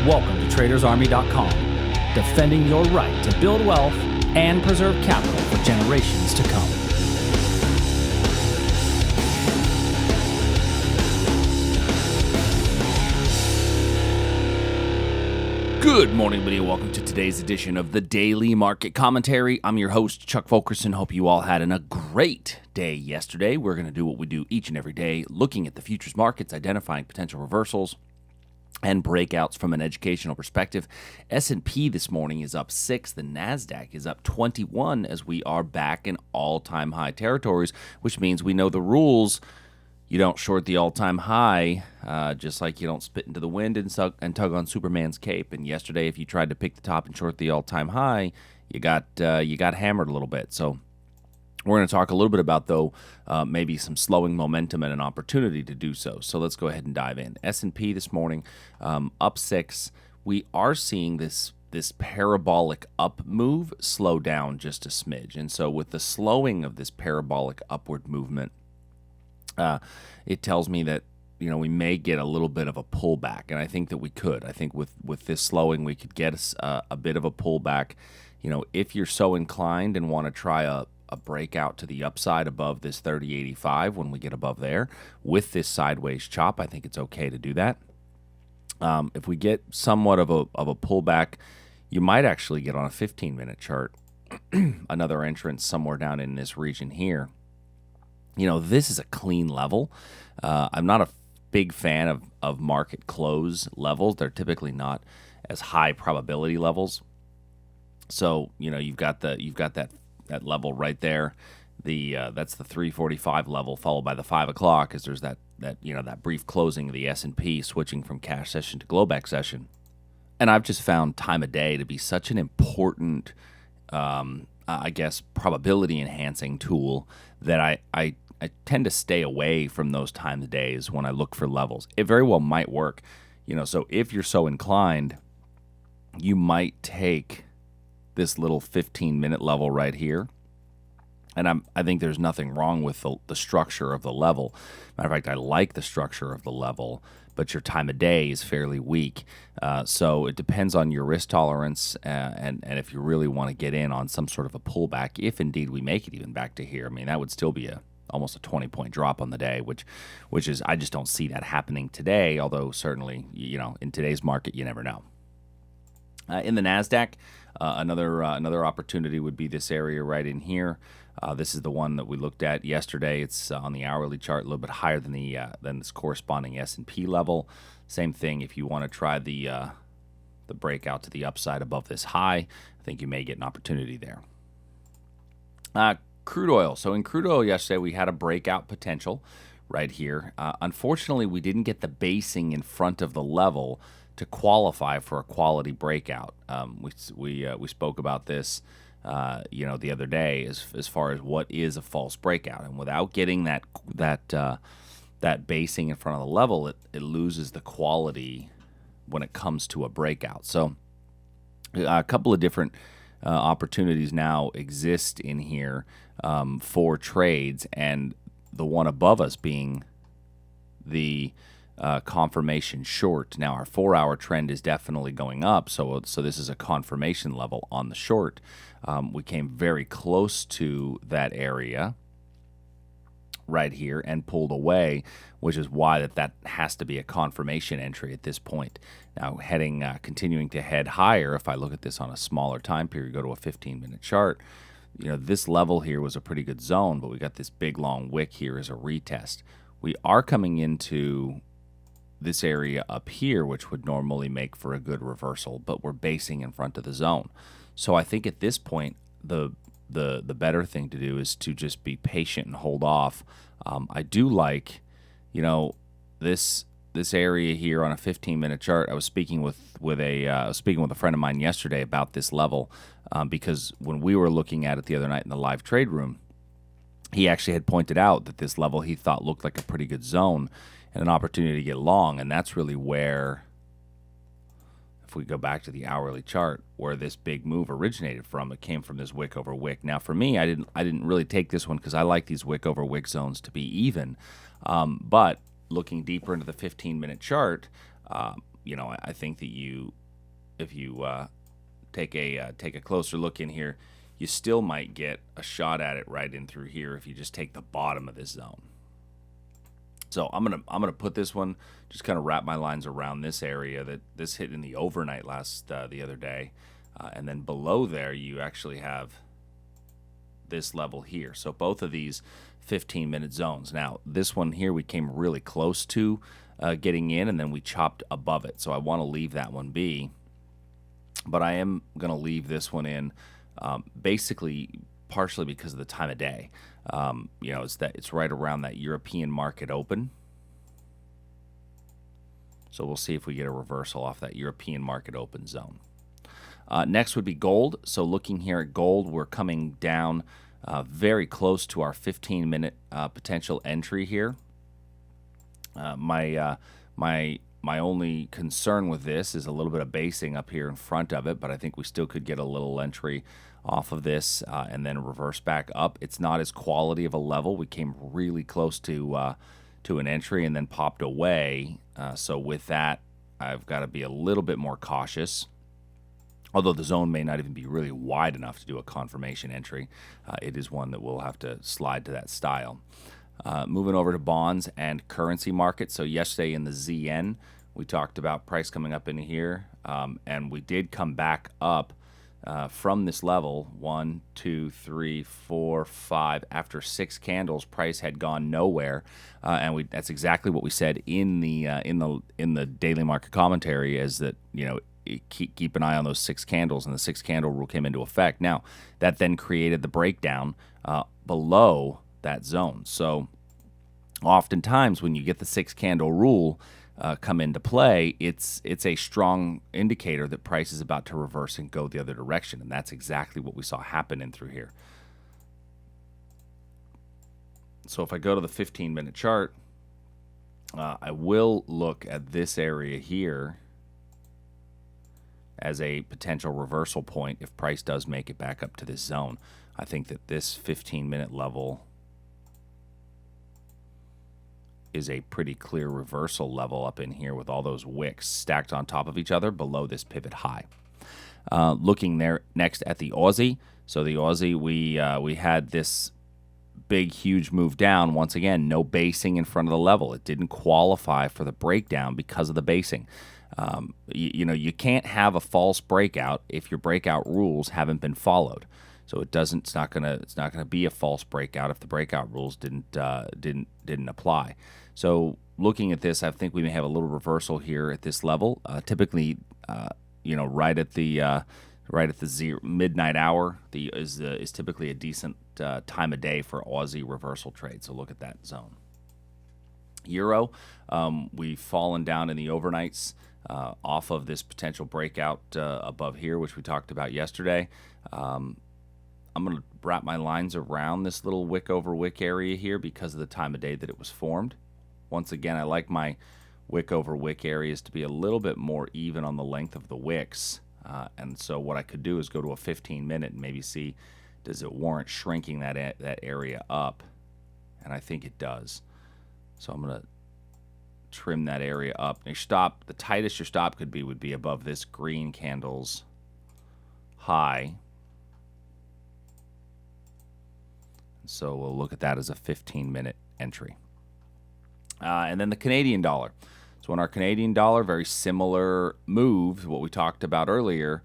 Welcome to TradersArmy.com, defending your right to build wealth and preserve capital for generations to come. Good morning, everybody. Welcome to today's edition of the Daily Market Commentary. I'm your host, Chuck Fulkerson. Hope you all had a great day yesterday. We're going to do what we do each and every day, looking at the futures markets, identifying potential reversals and breakouts from an educational perspective. S&P this morning is up 6. The Nasdaq is up 21 as we are back in all-time high territories, which means we know the rules. You don't short the all-time high, just like you don't spit into the wind and tug on Superman's cape. And yesterday, if you tried to pick the top and short the all-time high, you got hammered a little bit. So we're going to talk a little bit about, though, maybe some slowing momentum and an opportunity to do so. So let's go ahead and dive in. S&P this morning up 6. We are seeing this parabolic up move slow down just a smidge. And so with the slowing of this parabolic upward movement, it tells me that, we may get a little bit of a pullback, and I think that we could. I think with this slowing, we could get a bit of a pullback. If you're so inclined and want to try a breakout to the upside above this 30.85 when we get above there with this sideways chop, I think it's okay to do that. If we get somewhat of a pullback, you might actually get on a 15-minute chart another entrance somewhere down in this region here. This is a clean level. I'm not a big fan of market close levels. They're typically not as high probability levels. So, you've got that level right there. That's the 345 level, followed by the 5 o'clock, as there's that brief closing of the S&P switching from cash session to Globex session. And I've just found time of day to be such an important, probability enhancing tool that I tend to stay away from those time of days when I look for levels. It very well might work, so if you're so inclined, you might take this little 15-minute level right here. And I think there's nothing wrong with the structure of the level. Matter of fact, I like the structure of the level, but your time of day is fairly weak. So it depends on your risk tolerance and if you really want to get in on some sort of a pullback, if indeed we make it even back to here. I mean, that would still be almost a 20-point drop on the day, which is, I just don't see that happening today, although certainly, in today's market, you never know. In the Nasdaq, another opportunity would be this area right in here. This is the one that we looked at yesterday. It's on the hourly chart, a little bit higher than this corresponding S&P level. Same thing if you want to try the breakout to the upside above this high. I think you may get an opportunity there. Crude oil. So in crude oil yesterday, we had a breakout potential right here. Unfortunately, we didn't get the basing in front of the level to qualify for a quality breakout. We spoke about this, the other day as far as what is a false breakout, and without getting that basing in front of the level, it loses the quality when it comes to a breakout. So a couple of different opportunities now exist in here for trades, and the one above us being the confirmation short. Now our 4-hour trend is definitely going up, so this is a confirmation level on the short. We came very close to that area right here and pulled away, which is why that has to be a confirmation entry at this point. Now continuing to head higher, if I look at this on a smaller time period, go to a 15-minute chart, this level here was a pretty good zone, but we got this big long wick here as a retest. We are coming into this area up here, which would normally make for a good reversal, but we're basing in front of the zone. So I think at this point, the better thing to do is to just be patient and hold off. I do like, this area here on a 15-minute chart. I was speaking with a friend of mine yesterday about this level because when we were looking at it the other night in the live trade room, he actually had pointed out that this level he thought looked like a pretty good zone and an opportunity to get long, and that's really where, if we go back to the hourly chart, where this big move originated from. It came from this wick over wick. Now for me, I didn't really take this one because I like these wick over wick zones to be even, but looking deeper into the 15-minute chart, I think that if you take a closer look in here, you still might get a shot at it right in through here if you just take the bottom of this zone. So I'm gonna put this one, just kind of wrap my lines around this area that this hit in the overnight the other day, and then below there you actually have this level here. So both of these 15-minute zones. Now this one here we came really close to getting in, and then we chopped above it. So I want to leave that one be, but I am going to leave this one in, basically partially because of the time of day. It's right around that European market open. So we'll see if we get a reversal off that European market open zone. Next would be gold. So looking here at gold, we're coming down very close to our 15-minute potential entry here. My only concern with this is a little bit of basing up here in front of it, but I think we still could get a little entry off of this and then reverse back up. It's not as quality of a level. We came really close to an entry and then popped away. So with that, I've got to be a little bit more cautious. Although the zone may not even be really wide enough to do a confirmation entry, it is one that we'll have to slide to that style. Moving over to bonds and currency markets. So yesterday in the ZN, we talked about price coming up in here, and we did come back up from this level. 1, 2, 3, 4, 5. After 6 candles, price had gone nowhere, and that's exactly what we said in the daily market commentary. Is that keep an eye on those 6 candles, and the 6 candle rule came into effect. Now that then created the breakdown below that zone. So oftentimes when you get the 6 candle rule come into play, it's a strong indicator that price is about to reverse and go the other direction, and that's exactly what we saw happen in through here. So if I go to the 15-minute chart, I will look at this area here as a potential reversal point if price does make it back up to this zone. I think that this 15-minute level is a pretty clear reversal level up in here with all those wicks stacked on top of each other below this pivot high. Looking there next at the Aussie. So the Aussie, we had this big, huge move down. Once again, no basing in front of the level. It didn't qualify for the breakdown because of the basing. You can't have a false breakout if your breakout rules haven't been followed. So it's not gonna be a false breakout if the breakout rules didn't apply. So looking at this, I think we may have a little reversal here at this level. Typically, right at the midnight hour is typically a decent time of day for Aussie reversal trade. So look at that zone. Euro, we've fallen down in the overnights off of this potential breakout above here, which we talked about yesterday. I'm going to wrap my lines around this little wick over wick area here because of the time of day that it was formed. Once again, I like my wick over wick areas to be a little bit more even on the length of the wicks. And so what I could do is go to a 15-minute and maybe see, does it warrant shrinking that area up? And I think it does. So I'm going to trim that area up. Your stop, the tightest your stop could be would be above this green candle's high. So we'll look at that as a 15-minute entry. And then the Canadian dollar. So in our Canadian dollar, very similar move to what we talked about earlier.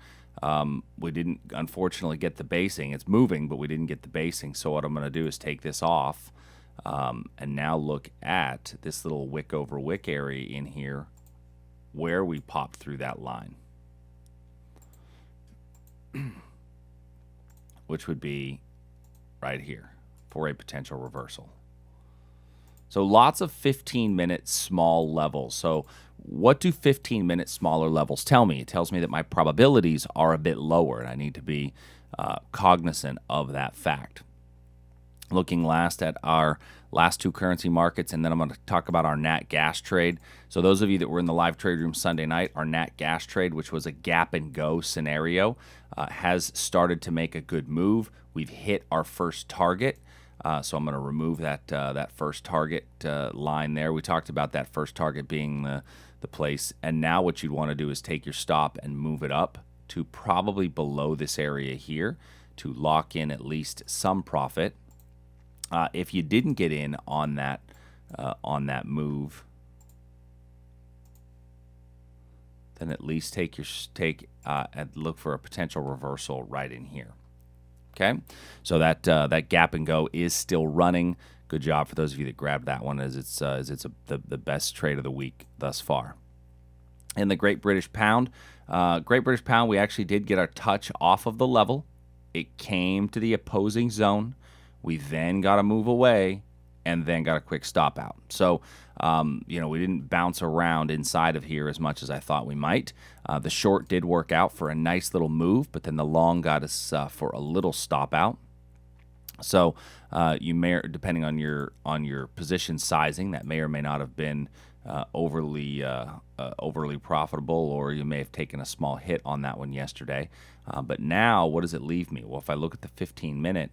We didn't, unfortunately, get the basing. It's moving, but we didn't get the basing. So what I'm going to do is take this off and now look at this little wick over wick area in here where we popped through that line, which would be right here for a potential reversal. So lots of 15-minute small levels. So what do 15-minute smaller levels tell me? It tells me that my probabilities are a bit lower, and I need to be cognizant of that fact. Looking last at our last 2 currency markets, and then I'm going to talk about our nat gas trade. So those of you that were in the live trade room Sunday night, our nat gas trade, which was a gap and go scenario, has started to make a good move. We've hit our first target. So I'm going to remove that first target line there. We talked about that first target being the place. And now what you'd want to do is take your stop and move it up to probably below this area here to lock in at least some profit. If you didn't get in on that move, then at least and look for a potential reversal right in here. Okay, so that gap and go is still running. Good job for those of you that grabbed that one, as it's the best trade of the week thus far. In the Great British Pound, we actually did get our touch off of the level. It came to the opposing zone. We then got to move away and then got a quick stop out. So, we didn't bounce around inside of here as much as I thought we might. The short did work out for a nice little move, but then the long got us for a little stop out. So you may, depending on your position sizing, that may or may not have been overly profitable, or you may have taken a small hit on that one yesterday. But now, what does it leave me? Well, if I look at the 15-minute,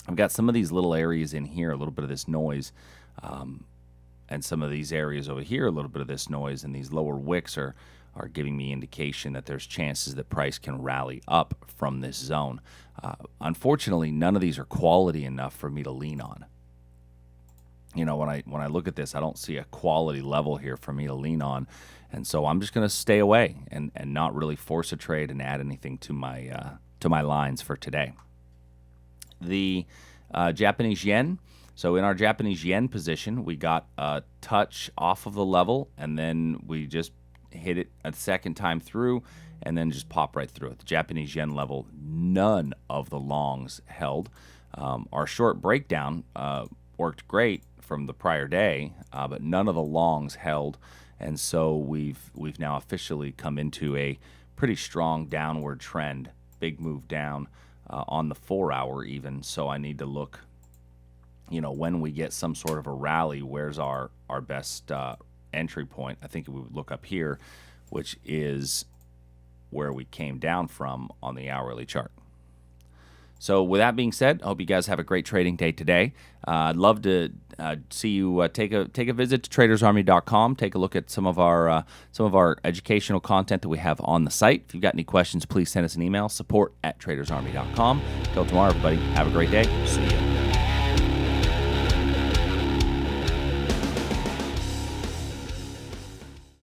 I've got some of these little areas in here, a little bit of this noise, and some of these areas over here, a little bit of this noise, and these lower wicks are giving me indication that there's chances that price can rally up from this zone. Unfortunately, none of these are quality enough for me to lean on. When I look at this, I don't see a quality level here for me to lean on, and so I'm just going to stay away and not really force a trade and add anything to my lines for today. The Japanese yen. So in our Japanese yen position, we got a touch off of the level, and then we just hit it a second time through, and then just pop right through it. The Japanese yen level, none of the longs held. Our short breakdown worked great from the prior day, but none of the longs held, and so we've now officially come into a pretty strong downward trend, big move down on the 4-hour even. So I need to look, when we get some sort of a rally, where's our best entry point? I think we would look up here, which is where we came down from on the hourly chart. So with that being said, I hope you guys have a great trading day today. I'd love to see you take a visit to tradersarmy.com. Take a look at some of our educational content that we have on the site. If you've got any questions, please send us an email, support@tradersarmy.com. Till tomorrow, everybody, have a great day. See you.